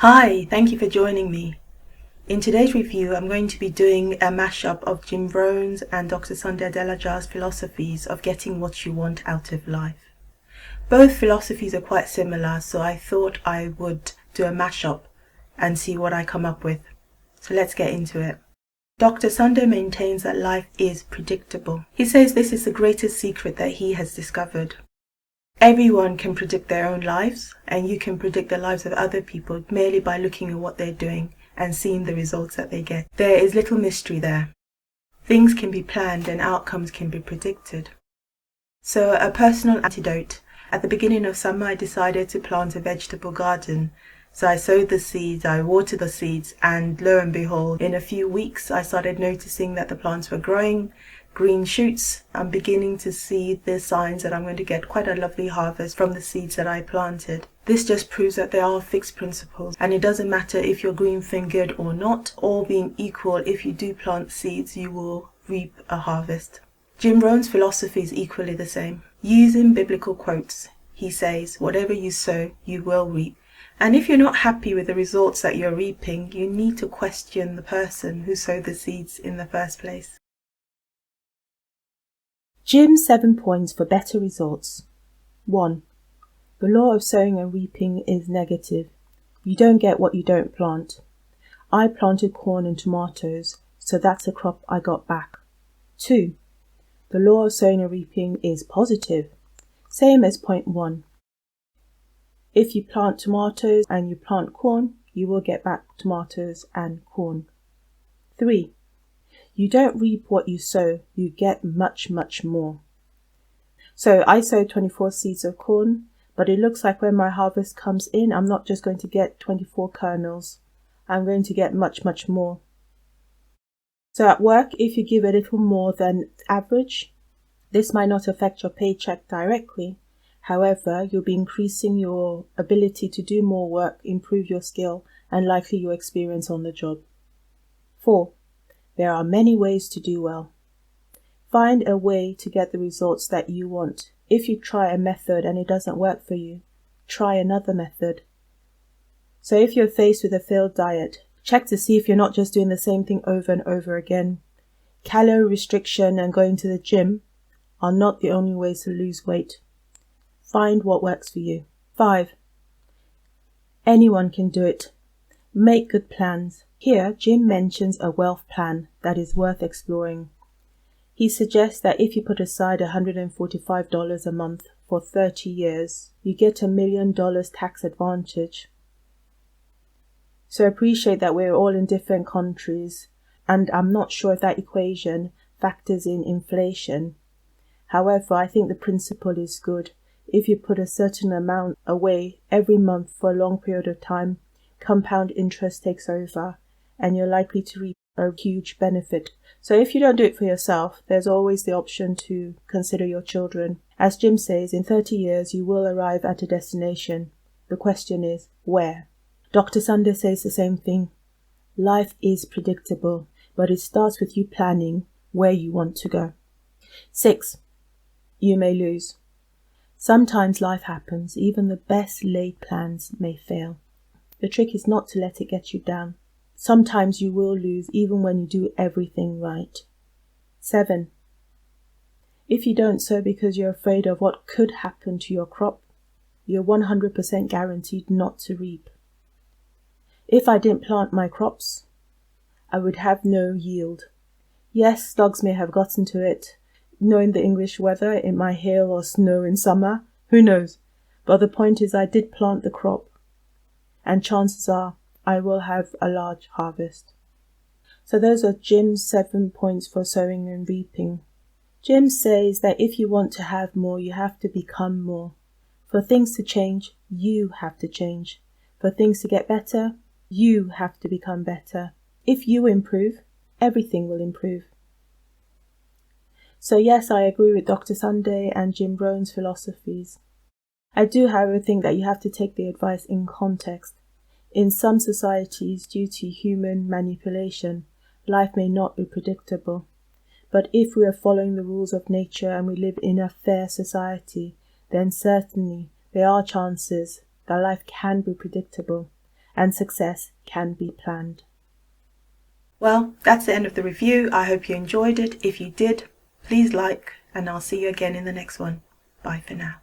Hi, thank you for joining me. In today's review, I'm going to be doing a mashup of Jim Rohn's and Dr. Adelaja's philosophies of getting what you want out of life. Both philosophies are quite similar, so I thought I would do a mashup and see what I come up with. So let's get into it. Dr. Sunday maintains that life is predictable. He says this is the greatest secret that he has discovered. Everyone can predict their own lives, and you can predict the lives of other people merely by looking at what they're doing and seeing the results that they get. There is little mystery there. Things can be planned and outcomes can be predicted. So a personal antidote. At the beginning of summer, I decided to plant a vegetable garden. So I sowed the seeds, I watered the seeds, and lo and behold, in a few weeks, I started noticing that the plants were growing, green shoots. I'm beginning to see the signs that I'm going to get quite a lovely harvest from the seeds that I planted. This just proves that there are fixed principles, and it doesn't matter if you're green-fingered or not. All being equal, if you do plant seeds, you will reap a harvest. Jim Rohn's philosophy is equally the same. Using biblical quotes, he says, whatever you sow, you will reap. And if you're not happy with the results that you're reaping, you need to question the person who sowed the seeds in the first place. Jim's 7 points for better results. 1. The law of sowing and reaping is negative. You don't get what you don't plant. I planted corn and tomatoes, so that's a crop I got back. 2. The law of sowing and reaping is positive. Same as point 1. If you plant tomatoes and you plant corn, you will get back tomatoes and corn. 3. You don't reap what you sow, you get much, much more. So I sowed 24 seeds of corn, but it looks like when my harvest comes in, I'm not just going to get 24 kernels. I'm going to get much, much more. So at work, if you give a little more than average, this might not affect your paycheck directly. However, you'll be increasing your ability to do more work, improve your skill, and likely your experience on the job. 4. There are many ways to do well. Find a way to get the results that you want. If you try a method and it doesn't work for you, try another method. So if you're faced with a failed diet, check to see if you're not just doing the same thing over and over again. Calorie restriction and going to the gym are not the only ways to lose weight. Find what works for you. 5. Anyone can do it. Make good plans. Here, Jim mentions a wealth plan that is worth exploring. He suggests that if you put aside $145 a month for 30 years, you get $1 million tax advantage. So appreciate that we're all in different countries, and I'm not sure if that equation factors in inflation. However, I think the principle is good. If you put a certain amount away every month for a long period of time, compound interest takes over, and you're likely to reap a huge benefit. So if you don't do it for yourself, there's always the option to consider your children. As Jim says, in 30 years you will arrive at a destination. The question is, where? Dr. Sunday says the same thing. Life is predictable, but it starts with you planning where you want to go. 6. You may lose. Sometimes life happens. Even the best laid plans may fail. The trick is not to let it get you down. Sometimes you will lose even when you do everything right. 7. If you don't sow because you're afraid of what could happen to your crop, you're 100% guaranteed not to reap. If I didn't plant my crops, I would have no yield. Yes, dogs may have gotten to it. Knowing the English weather, it might hail or snow in summer. Who knows? But the point is I did plant the crop, and chances are I will have a large harvest. So those are Jim's 7 points for sowing and reaping. Jim says that if you want to have more, you have to become more. For things to change, you have to change. For things to get better, you have to become better. If you improve, everything will improve. So yes, I agree with Dr. Sunday and Jim Rohn's philosophies. I do, however, think that you have to take the advice in context. In some societies, due to human manipulation, life may not be predictable. But if we are following the rules of nature and we live in a fair society, then certainly there are chances that life can be predictable. and success can be planned. Well, that's the end of the review. I hope you enjoyed it. If you did, please like, and I'll see you again in the next one. Bye for now.